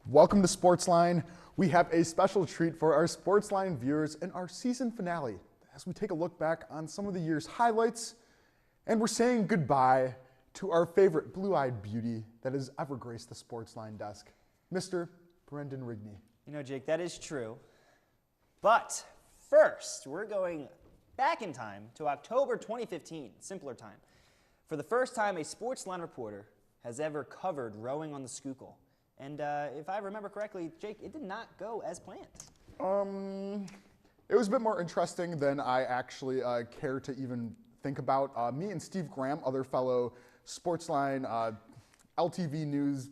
Welcome to SportsLine. We have a special treat for our SportsLine viewers in our season finale as we take a look back on some of the year's highlights, and we're saying goodbye to our favorite blue-eyed beauty that has ever graced the SportsLine desk, Mr. Brendan Rigney. You know, Jake, that is true. But first, we're going back in time to October 2015, simpler time. For the first time, a SportsLine reporter has ever covered rowing on the Schuylkill. And if I remember correctly, Jake, it did not go as planned. It was a bit more interesting than I actually care to even think about. Me and Steve Graham, other fellow SportsLine, LTV News,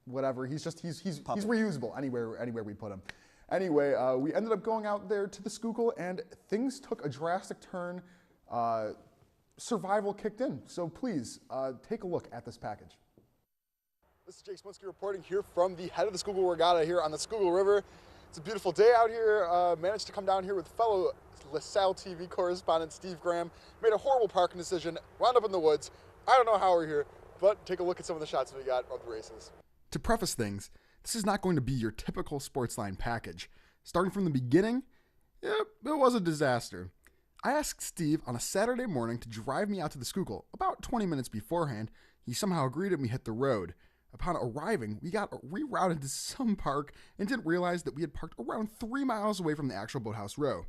whatever. He's reusable anywhere we put him. Anyway, we ended up going out there to the Schuylkill, and things took a drastic turn. Survival kicked in. So please take a look at this package. This is Jake Smolinski reporting here from the head of the Schuylkill Regatta here on the Schuylkill River. It's a beautiful day out here. Managed to come down here with fellow LaSalle TV correspondent Steve Graham. Made a horrible parking decision, wound up in the woods. I don't know how we're here, but take a look at some of the shots we got of the races. To preface things, this is not going to be your typical SportsLine package. Starting from the beginning, it was a disaster. I asked Steve on a Saturday morning to drive me out to the Schuylkill. About 20 minutes beforehand, he somehow agreed and we hit the road. Upon arriving, we got rerouted to some park and didn't realize that we had parked around 3 miles away from the actual boathouse row.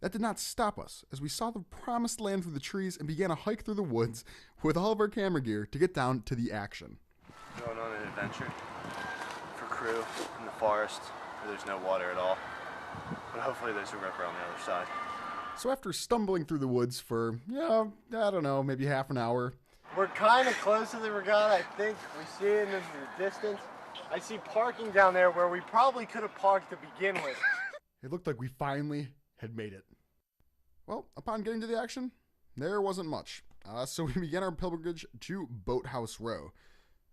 That did not stop us, as we saw the promised land through the trees and began a hike through the woods with all of our camera gear to get down to the action. Going on an adventure for crew in the forest where there's no water at all, but hopefully there's a river on the other side. So after stumbling through the woods for, I don't know, maybe half an hour, we're kind of close to the regatta, I think. We see it in the distance. I see parking down there where we probably could have parked to begin with. It looked like we finally had made it. Well, upon getting to the action, there wasn't much. So we began our pilgrimage to Boathouse Row.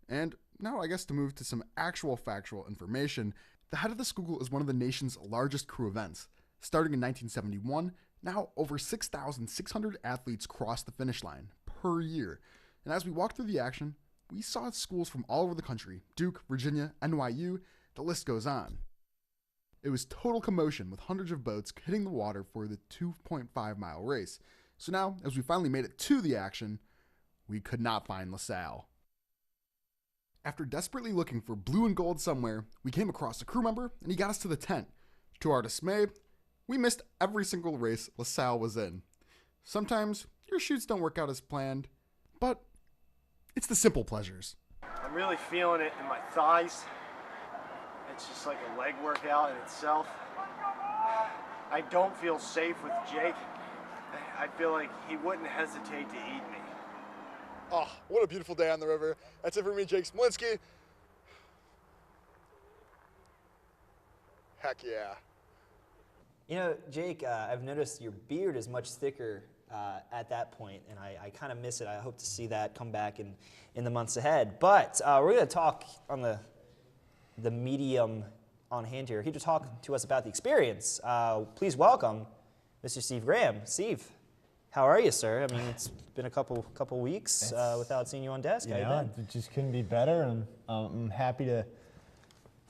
And now I guess to move to some actual factual information, the head of the Schuylkill is one of the nation's largest crew events. Starting in 1971, now over 6,600 athletes cross the finish line per year. And as we walked through the action, we saw schools from all over the country, Duke, Virginia, NYU, the list goes on. It was total commotion with hundreds of boats hitting the water for the 2.5-mile race. So now, as we finally made it to the action, we could not find LaSalle. After desperately looking for blue and gold somewhere, we came across a crew member and he got us to the tent. To our dismay, we missed every single race LaSalle was in. Sometimes your shoots don't work out as planned, but it's the simple pleasures. I'm really feeling it in my thighs. It's just like a leg workout in itself. I don't feel safe with Jake. I feel like he wouldn't hesitate to eat me. Oh, what a beautiful day on the river. That's it for me, Jake Smolinski. Heck yeah. You know, Jake, I've noticed your beard is much thicker at that point, and I kind of miss it. I hope to see that come back in the months ahead. But we're going to talk on the medium on hand here. Here to talk to us about the experience. Please welcome Mr. Steve Graham. Steve, how are you, sir? I mean, it's been a couple weeks without seeing you on desk. How you been? It just couldn't be better, and I'm happy to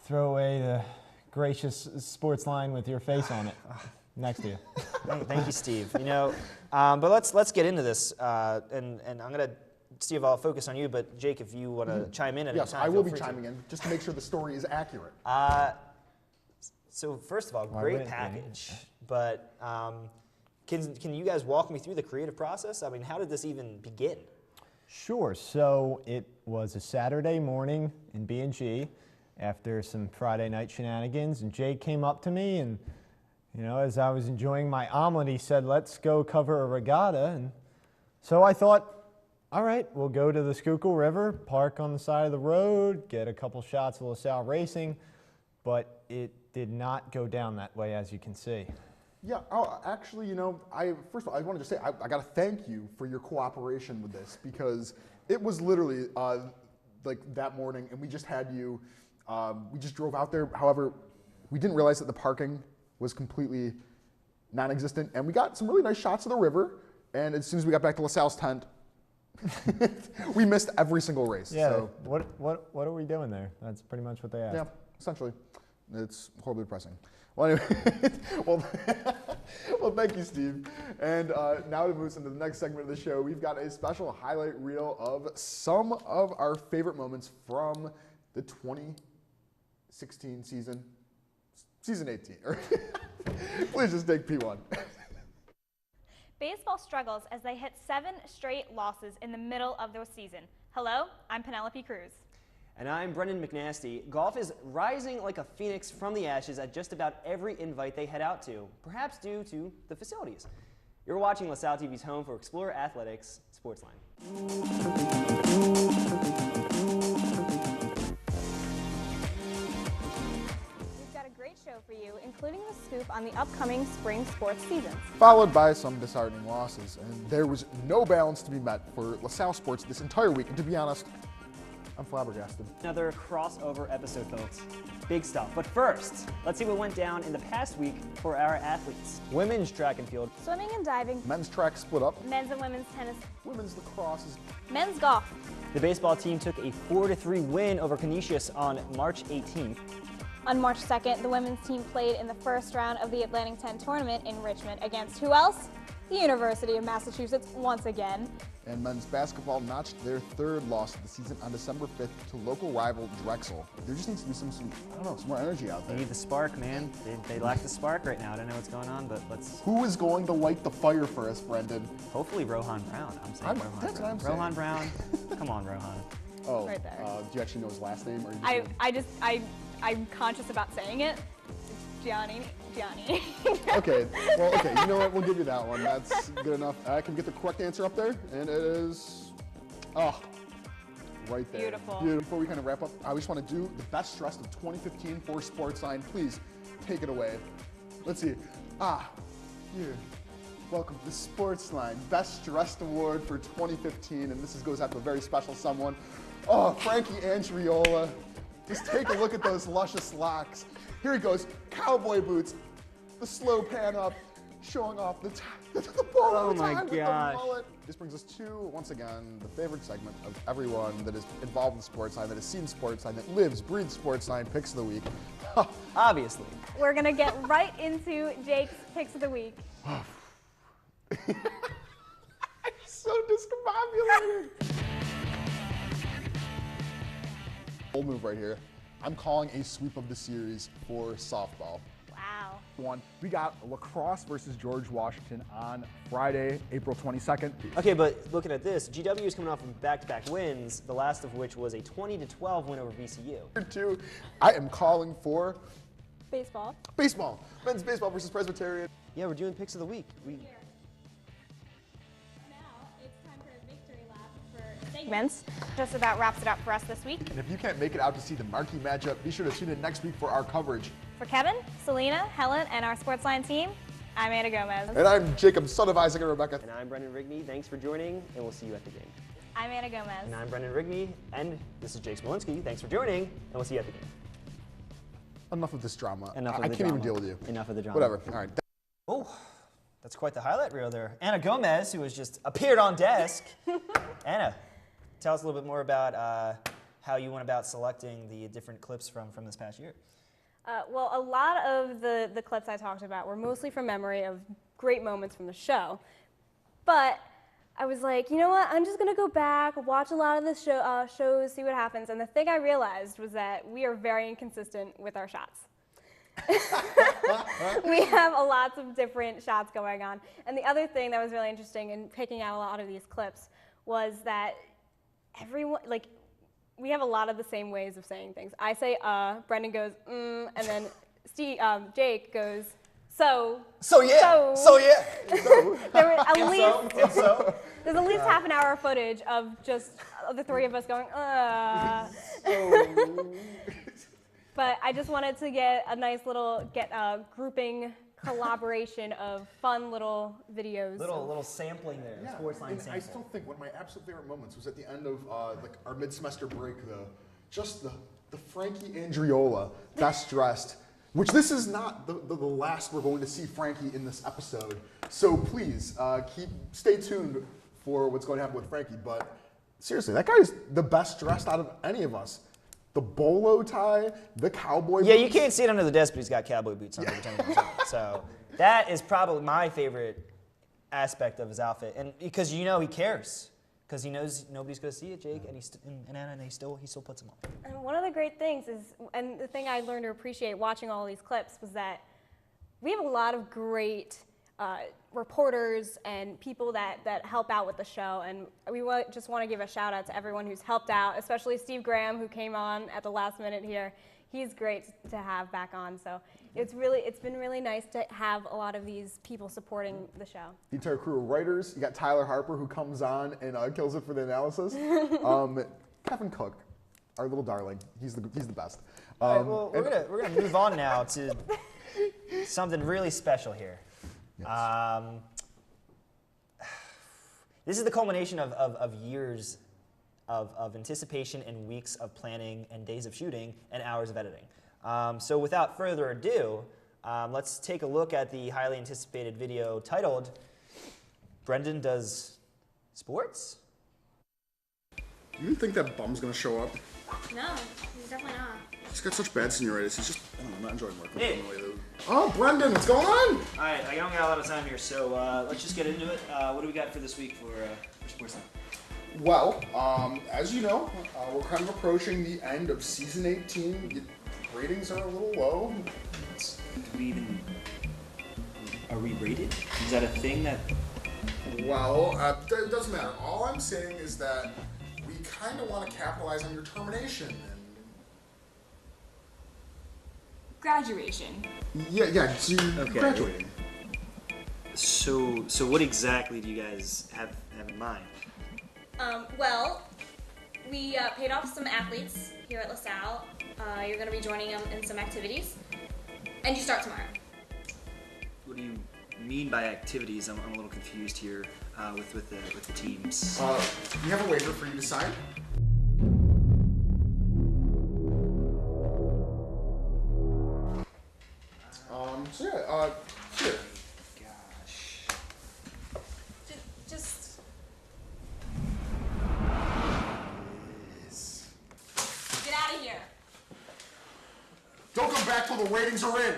throw away the gracious SportsLine with your face on it next to you. Thank you, Steve. You know, but let's get into this, and I'm gonna, Steve, I'll focus on you, but Jake, if you want to chime in at any time, I will be chiming in just to make sure the story is accurate. So first of all, great package, but can you guys walk me through the creative process? I mean, how did this even begin? Sure. So it was a Saturday morning in B&G after some Friday night shenanigans, and Jake came up to me, and as I was enjoying my omelet, he said, "Let's go cover a regatta." And so I thought, all right, we'll go to the Schuylkill River, park on the side of the road, get a couple shots of LaSalle racing, but it did not go down that way, as you can see. Yeah, actually, first of all, I wanted to say I got to thank you for your cooperation with this, because it was literally like that morning, and we just had you, we just drove out there. However, we didn't realize that the parking was completely non-existent, and we got some really nice shots of the river, and as soon as we got back to LaSalle's tent, We missed every single race. Yeah. So, What are we doing there? That's pretty much what they asked. yeah, essentially. It's horribly depressing. Well, anyway, well, thank you, Steve. And now to move into the next segment of the show, we've got a special highlight reel of some of our favorite moments from the 2016 season 18. Please just take P1. Baseball struggles as they hit 7 straight losses in the middle of their season. Hello, I'm Penelope Cruz. And I'm Brendan McNasty. Golf is rising like a phoenix from the ashes at just about every invite they head out to, perhaps due to the facilities. You're watching LaSalle TV's home for Explorer Athletics, SportsLine. We've got a great show for you, including the scoop on the upcoming spring sports seasons. Followed by some disheartening losses. And there was no balance to be met for LaSalle sports this entire week. And to be honest, I'm flabbergasted. Another crossover episode, folks. Big stuff. But first, let's see what went down in the past week for our athletes. Women's track and field. Swimming and diving, Men's track split up. men's and women's tennis, Women's lacrosse is men's golf. The baseball team took a 4-3 win over Canisius on March 18th. On March 2nd, the women's team played in the first round of the Atlantic 10 tournament in Richmond against who else? The University of Massachusetts once again. and men's basketball notched their 3rd loss of the season on December 5th to local rival Drexel. There just needs to be some I don't know, some more energy out They there. need the spark, man. They lack the spark right now. I don't know what's going on, but let's Who is going to light the fire for us, Brendan? hopefully Rohan Brown. I'm saying Rohan that's Brown. what I'm saying. Rohan Brown. Come on, Rohan. Oh, Right there. do you actually know his last name? Or you just I'm conscious about saying it. Gianni. Okay, well, okay, you know what? We'll give you that one. That's good enough. I can get the correct answer up there, and it is, right there. Beautiful. Before we kind of wrap up, I just want to do the best dressed of 2015 for SportsLine. Please take it away. Let's see. Here. Welcome to the SportsLine Best Dressed Award for 2015, and this goes out to a very special someone. Oh, Frankie Andriola. Just take a look at those luscious locks. Here he goes, cowboy boots, the slow pan up, showing off the ball Oh my time with gosh. the mullet. This brings us to, once again, the favorite segment of everyone that is involved in SportsLine, that has seen SportsLine, that lives, breathes SportsLine, Picks of the Week. Obviously. We're gonna get right into Jake's picks of the week. So discombobulated. Bold move right here. I'm calling a sweep of the series for softball. Wow. One, we got lacrosse versus George Washington on Friday, April 22nd. Okay, but looking at this, GW is coming off of back-to-back wins, the last of which was a 20-12 win over VCU. Two, I am calling for Baseball. baseball. Men's baseball versus Presbyterian. Yeah, we're doing picks of the week. Now it's time for a victory lap for segments. Just about wraps it up for us this week. And if you can't make it out to see the marquee matchup, be sure to tune in next week for our coverage. For Kevin, Selena, Helen, and our SportsLine team, I'm Anna Gomez. And I'm Jacob, son of Isaac and Rebecca. And I'm Brendan Rigney. Thanks for joining, and we'll see you at the game. I'm Anna Gomez. And I'm Brendan Rigney, and this is Jake Smolinski. Thanks for joining, and we'll see you at the game. Enough of this drama. Enough of I the can't even drama. deal with you. Enough of the drama. Whatever. All right. Oh, that's quite the highlight reel there. Anna Gomez, who has just appeared on desk. Anna, tell us a little bit more about how you went about selecting the different clips from this past year. Well, a lot of the clips I talked about were mostly from memory of great moments from the show. But I was like, you know what? I'm just going to go back, watch a lot of the shows, see what happens. And the thing I realized was that we are very inconsistent with our shots. We have lots of different shots going on. And the other thing that was really interesting in picking out a lot of these clips was that everyone, like, we have a lot of the same ways of saying things. I say, Brendan goes, and then Jake goes, so. So yeah. There were at least, there's at least half an hour of footage of just the three of us going, But I just wanted to get a nice little grouping collaboration of fun little videos. Little sampling there, SportsLine And sample. I still think one of my absolute favorite moments was at the end of like our mid-semester break, though. Just the Frankie Andriola best dressed, which this is not the last we're going to see Frankie in this episode. So please stay tuned for what's going to happen with Frankie, but seriously, that guy's the best dressed out of any of us. The bolo tie, the cowboy boots. Yeah, you can't see it under the desk, but he's got cowboy boots on every time he comes out. So that is probably my favorite aspect of his outfit, and because he cares, because he knows nobody's going to see it, Jake, and he still puts them on. And one of the great things is, and the thing I learned to appreciate watching all these clips was that we have a lot of great reporters and people that help out with the show, and we just want to give a shout out to everyone who's helped out, especially Steve Graham, who came on at the last minute here. He's great to have back on, so it's been really nice to have a lot of these people supporting the show. The entire crew of writers. You got Tyler Harper, who comes on and kills it for the analysis. Kevin Cook, our little darling, he's the best. All right, well, we're gonna move on now to something really special here. Yes. This is the culmination of years of anticipation and weeks of planning and days of shooting and hours of editing. So without further ado, let's take a look at the highly anticipated video titled Brendan Does Sports? Do you think that bum's gonna show up? No, he's definitely not. He's got such bad senioritis. He's just, I'm not enjoying working Hey. with him. Oh, Brendan, what's going on? All right, I don't got a lot of time here, so let's just get into it. What do we got for this week for SportsLine? Well, as you know, we're kind of approaching the end of season 18. The ratings are a little low. Are we rated? Is that a thing that? Well, it doesn't matter. All I'm saying is that we kind of want to capitalize on your termination. Graduation. Yeah, so you're graduating. So what exactly do you guys have in mind? Well, we paid off some athletes here at LaSalle. You're going to be joining them in some activities, and you start tomorrow. What do you mean by activities? I'm a little confused here with the teams. We have a waiver for you to sign. Here. Gosh. Just get out of here. Don't come back till the ratings are in.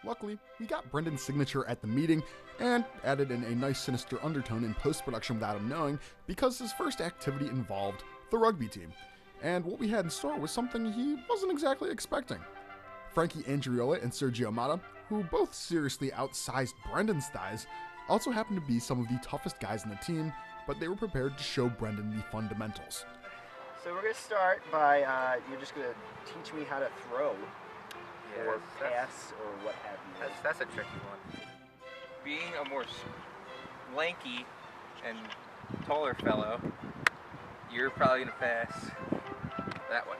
Luckily, we got Brendan's signature at the meeting and added in a nice sinister undertone in post-production without him knowing, because his first activity involved the rugby team. And what we had in store was something he wasn't exactly expecting. Frankie Andriola and Sergio Mata, who both seriously outsized Brendan's thighs, also happened to be some of the toughest guys in the team, but they were prepared to show Brendan the fundamentals. So we're going to start by, you're just going to teach me how to throw. Or pass, or what have you. That's a tricky one. Being a more lanky and taller fellow, you're probably going to pass that way.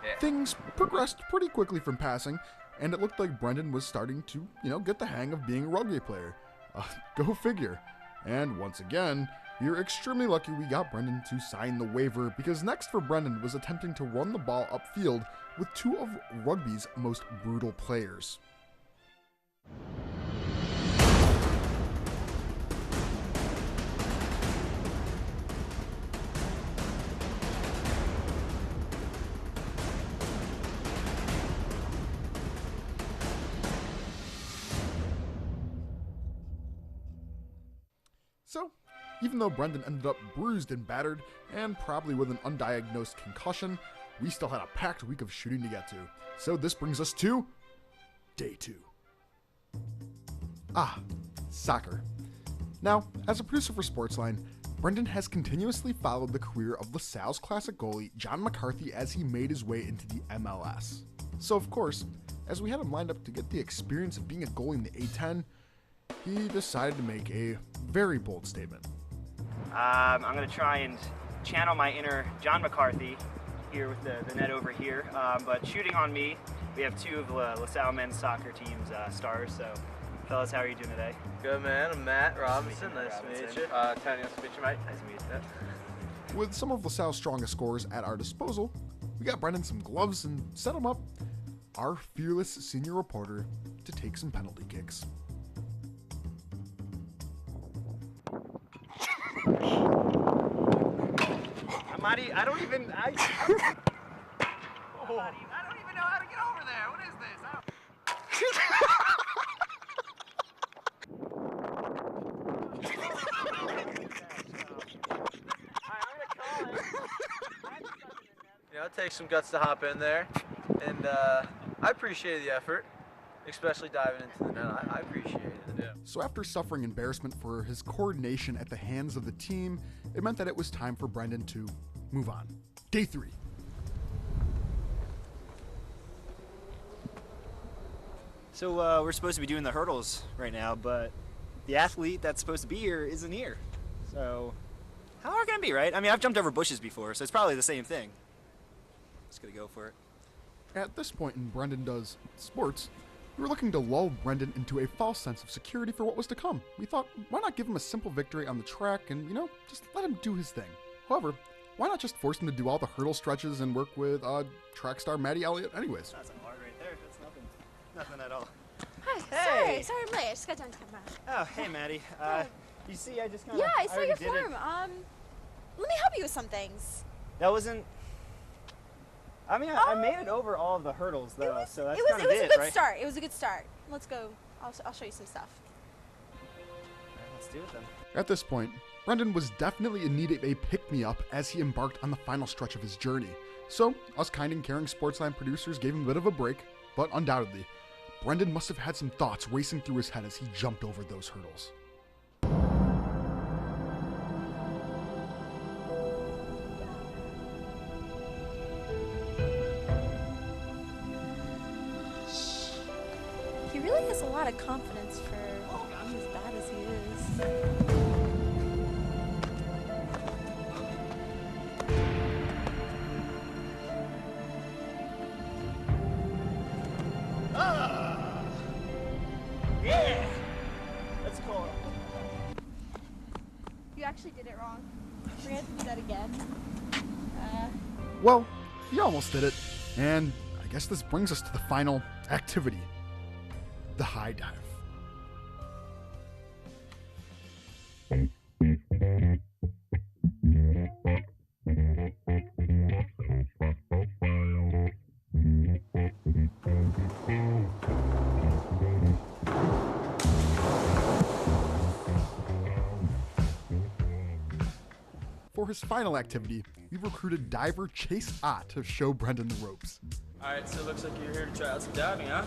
Yeah. Things progressed pretty quickly from passing, and it looked like Brendan was starting to, get the hang of being a rugby player. Go figure. And once again, we were extremely lucky we got Brendan to sign the waiver, because next for Brendan was attempting to run the ball upfield with two of rugby's most brutal players. So, even though Brendan ended up bruised and battered, and probably with an undiagnosed concussion, we still had a packed week of shooting to get to. So this brings us to day 2. Soccer. Now, as a producer for SportsLine, Brendan has continuously followed the career of LaSalle's classic goalie, John McCarthy, as he made his way into the MLS. So of course, as we had him lined up to get the experience of being a goalie in the A10, he decided to make a very bold statement. I'm going to try and channel my inner John McCarthy here with the net over here. But shooting on me, we have two of LaSalle men's soccer team's stars. So fellas. How are you doing today? Good, man. I'm Matt Robinson. Nice to meet you. Tony, nice to meet you, Mike. Nice to meet you. With some of LaSalle's strongest scorers at our disposal, we got Brendan some gloves and set him up, our fearless senior reporter, to take some penalty kicks. Amadi, I don't even know how to get over there. What is this? You know, it takes some guts to hop in there, and I appreciated the effort, especially diving into the net. I appreciated it. Yeah. So after suffering embarrassment for his coordination at the hands of the team, it meant that it was time for Brendan to move on. Day 3. So we're supposed to be doing the hurdles right now, but the athlete that's supposed to be here isn't here. So how hard can it be, right? I mean, I've jumped over bushes before, so it's probably the same thing. Just gonna go for it. At this point in Brendan Does Sports, we were looking to lull Brendan into a false sense of security for what was to come. We thought, why not give him a simple victory on the track and, just let him do his thing. However, why not just force him to do all the hurdle stretches and work with track star Maddie Elliott anyways? That's a hard right there. That's nothing at all. Hi, sorry I'm late. I just got done camera. Oh, hey, Maddie. You see, I just kind of. Yeah, I saw your did it. form. Let me help you with some things. That wasn't. I mean, I made it over all of the hurdles though, so that's kind of it was a good right? start. It was a good start. Let's go. I'll show you some stuff. Let's do it then. At this point, Brendan was definitely in need of a pick-me-up as he embarked on the final stretch of his journey. So, us kind and caring SportsLine producers gave him a bit of a break, but undoubtedly, Brendan must have had some thoughts racing through his head as he jumped over those hurdles. He really has a lot of confidence for being as bad as he is. Yeah! Let's go. You actually did it wrong. We're gonna have to do that again. Well, he almost did it, and I guess this brings us to the final activity, the high dive. For his final activity, we recruited diver Chase Ott to show Brendan the ropes. All right, so it looks like you're here to try out some diving, huh?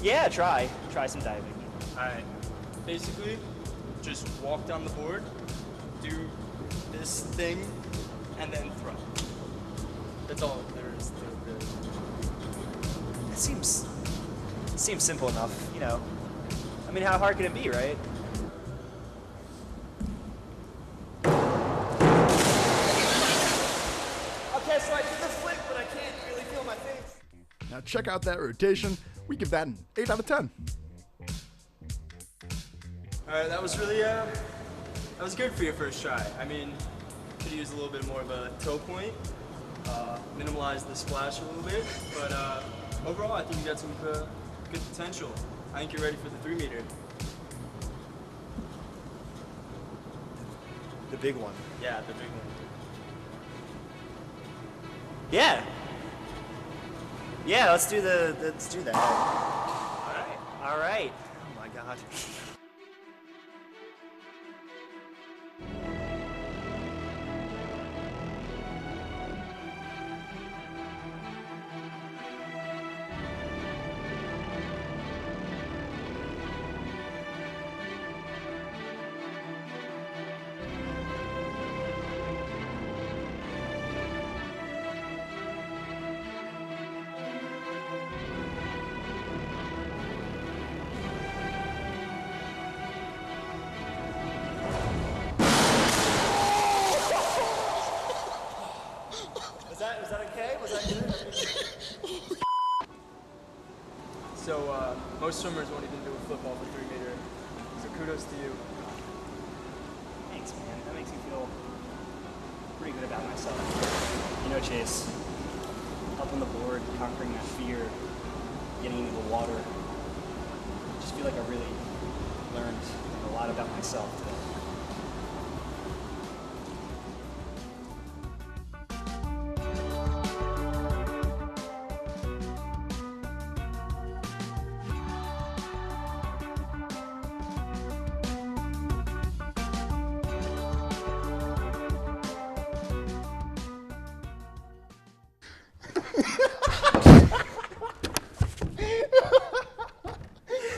Yeah, try some diving. All right. Basically, just walk down the board, do this thing, and then throw. That's all there is to it, really. It seems simple enough, I mean, how hard can it be, right? Okay, so I did the flip, but I can't really feel my face. Now check out that rotation. We give that an 8 out of 10. All right, that was really, that was good for your first try. I mean, could use a little bit more of a toe point, minimize the splash a little bit, but overall, I think you got some good potential. I think you're ready for the 3 meter. The big one. Yeah, the big one. Yeah. Yeah, let's do that. All right. Oh my God. So most swimmers won't even do a flip off a 3 meter. So kudos to you. Thanks, man. That makes me feel pretty good about myself. You know, Chase, up on the board, conquering that fear, getting into the water, I just feel like I really learned a lot about myself today.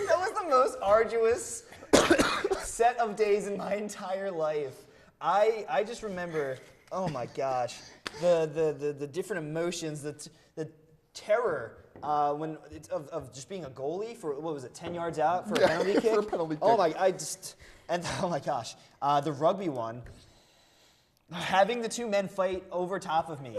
That was the most arduous set of days in my entire life. I just remember, oh my gosh, the different emotions, the terror when of just being a goalie for, what was it, 10 yards out for a penalty kick? For a penalty kick. Oh my gosh, the rugby one, having the two men fight over top of me,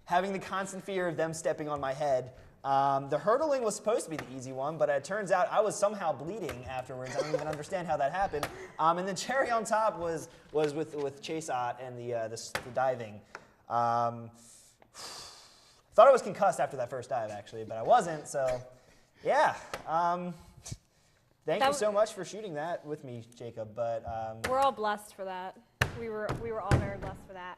having the constant fear of them stepping on my head. The hurdling was supposed to be the easy one, but it turns out I was somehow bleeding afterwards. I don't even understand how that happened. And then cherry on top was with Chase Ott and the diving. Thought I was concussed after that first dive, actually, but I wasn't. So, yeah. Thank you so much for shooting that with me, Jacob. But We're all blessed for that. We were all very blessed for that.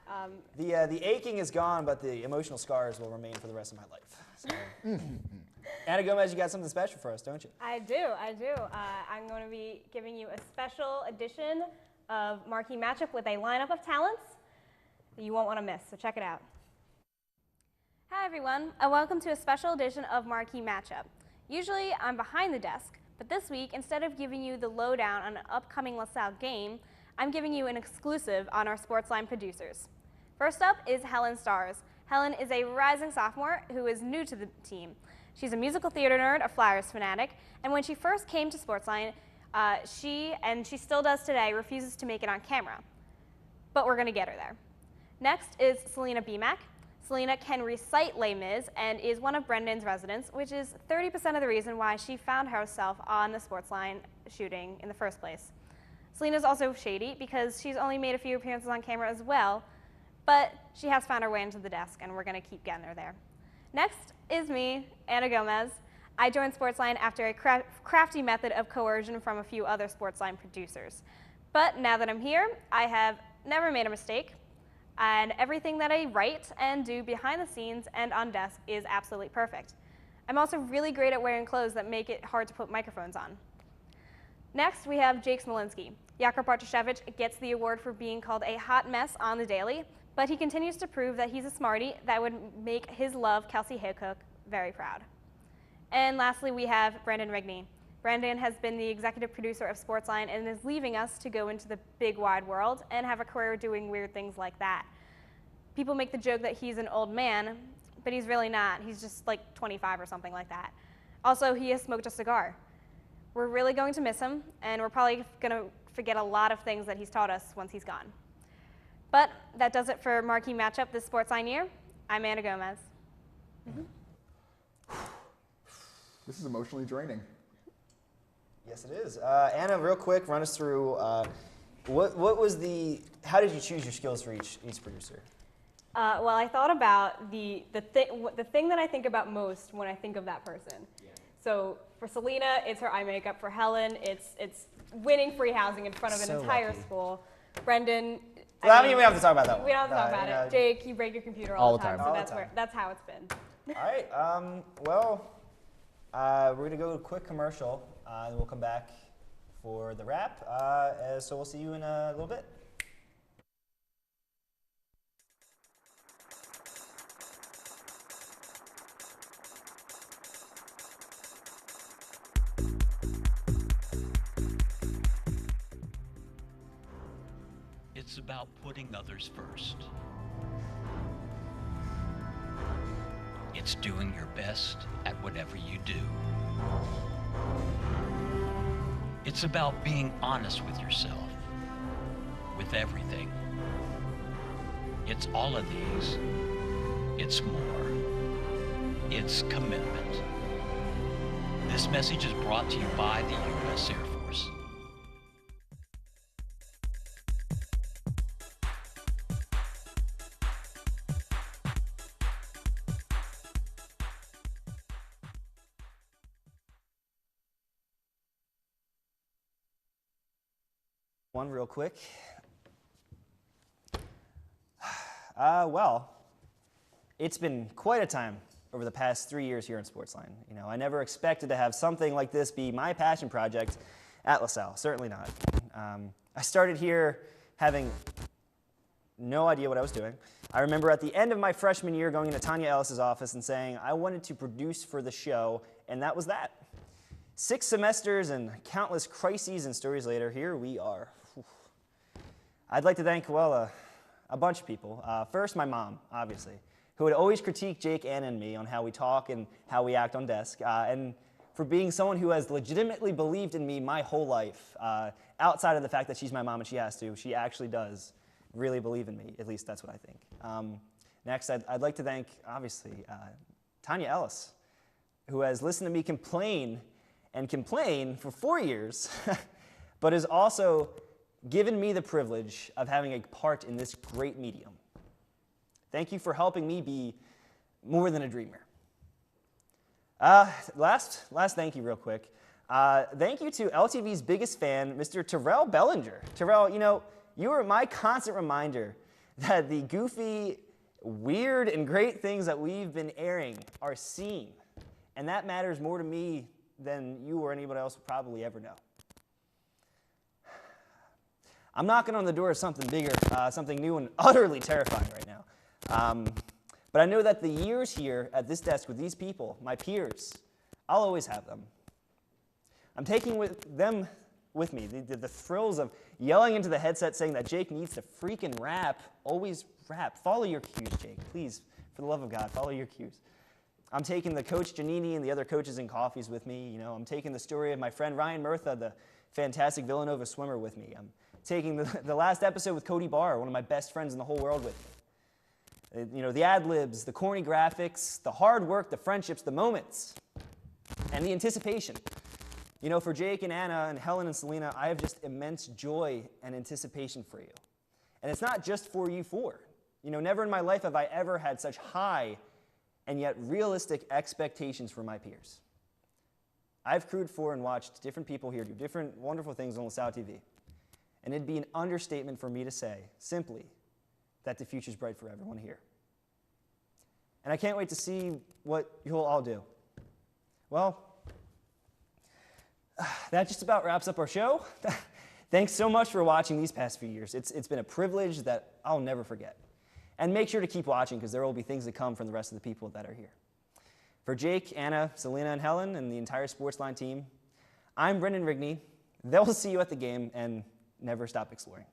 the aching is gone, but the emotional scars will remain for the rest of my life. So. Anna Gomez, you got something special for us, don't you? I do. I'm going to be giving you a special edition of Marquee Matchup with a lineup of talents that you won't want to miss, so check it out. Hi everyone, and welcome to a special edition of Marquee Matchup. Usually I'm behind the desk, but this week, instead of giving you the lowdown on an upcoming LaSalle game, I'm giving you an exclusive on our SportsLine producers. First up is Helen Stars. Helen is a rising sophomore who is new to the team. She's a musical theater nerd, a Flyers fanatic, and when she first came to SportsLine, she still does today, refuses to make it on camera. But we're going to get her there. Next is Selena Bemak. Selena can recite Les Mis and is one of Brendan's residents, which is 30% of the reason why she found herself on the SportsLine shooting in the first place. Selena's also shady because she's only made a few appearances on camera as well, but she has found her way into the desk, and we're going to keep getting her there. Next is me, Anna Gomez. I joined SportsLine after a crafty method of coercion from a few other SportsLine producers. But now that I'm here, I have never made a mistake, and everything that I write and do behind the scenes and on desk is absolutely perfect. I'm also really great at wearing clothes that make it hard to put microphones on. Next, we have Jake Smolinski. Jakub Bartoszewicz gets the award for being called a hot mess on the daily, but he continues to prove that he's a smarty that would make his love, Kelsey Haycock, very proud. And lastly, we have Brandon Rigney. Brandon has been the executive producer of SportsLine and is leaving us to go into the big wide world and have a career doing weird things like that. People make the joke that he's an old man, but he's really not. He's just like 25 or something like that. Also, he has smoked a cigar. We're really going to miss him, and we're probably going to forget a lot of things that he's taught us once he's gone. But that does it for Marquee Matchup this SportsLine year. I'm Anna Gomez. This is emotionally draining. Yes, it is. Anna, real quick, run us through how did you choose your skills for each producer? Well, I thought about the thing that I think about most when I think of that person. Yeah. So for Selena, it's her eye makeup. For Helen, it's winning free housing in front of an entire school. Brendan. Well, I mean, we don't have to talk about that one. We don't have to talk about it. Jake, you break your computer all the time, so that's how it's been. All right. We're going to go to a quick commercial, and we'll come back for the wrap. So we'll see you in a little bit. It's about putting others first. It's doing your best at whatever you do. It's about being honest with yourself, with everything. It's all of these. It's more. It's commitment. This message is brought to you by the U.S. Air Force. One real quick. Well, it's been quite a time over the past 3 years here in SportsLine. You know, I never expected to have something like this be my passion project at LaSalle. Certainly not. I started here having no idea what I was doing. I remember at the end of my freshman year going into Tanya Ellis's office and saying I wanted to produce for the show, and that was that. 6 semesters and countless crises and stories later, here we are. I'd like to thank, well, a bunch of people. First, my mom, obviously, who would always critique Jake, Anna, and me on how we talk and how we act on desk, and for being someone who has legitimately believed in me my whole life, outside of the fact that she's my mom and she has to. She actually does really believe in me. At least that's what I think. Next, I'd like to thank, obviously, Tanya Ellis, who has listened to me complain and complain for 4 years, but has also given me the privilege of having a part in this great medium. Thank you for helping me be more than a dreamer. Last thank you real quick. Thank you to LTV's biggest fan, Mr. Terrell Bellinger. Terrell, you know, you are my constant reminder that the goofy, weird, and great things that we've been airing are seen. And that matters more to me than you or anybody else would probably ever know. I'm knocking on the door of something bigger, something new and utterly terrifying right now. But I know that the years here at this desk with these people, my peers, I'll always have them. I'm taking them with me, the thrills of yelling into the headset saying that Jake needs to freaking rap. Always rap. Follow your cues, Jake. Please, for the love of God, follow your cues. I'm taking the coach Janini and the other coaches in coffees with me. You know, I'm taking the story of my friend Ryan Murtha, the fantastic Villanova swimmer, with me. I'm taking the last episode with Cody Barr, one of my best friends in the whole world, with me. You know, the ad-libs, the corny graphics, the hard work, the friendships, the moments, and the anticipation. You know, for Jake and Anna and Helen and Selena, I have just immense joy and anticipation for you. And it's not just for you four. You know, never in my life have I ever had such high and yet realistic expectations for my peers. I've crewed for and watched different people here do different wonderful things on LaSalle TV. And it'd be an understatement for me to say, simply, that the future's bright for everyone here. And I can't wait to see what you'll all do. Well, that just about wraps up our show. Thanks so much for watching these past few years. It's been a privilege that I'll never forget. And make sure to keep watching, because there will be things to come from the rest of the people that are here. For Jake, Anna, Selena, and Helen, and the entire SportsLine team, I'm Brendan Rigney. They'll see you at the game, and never stop exploring.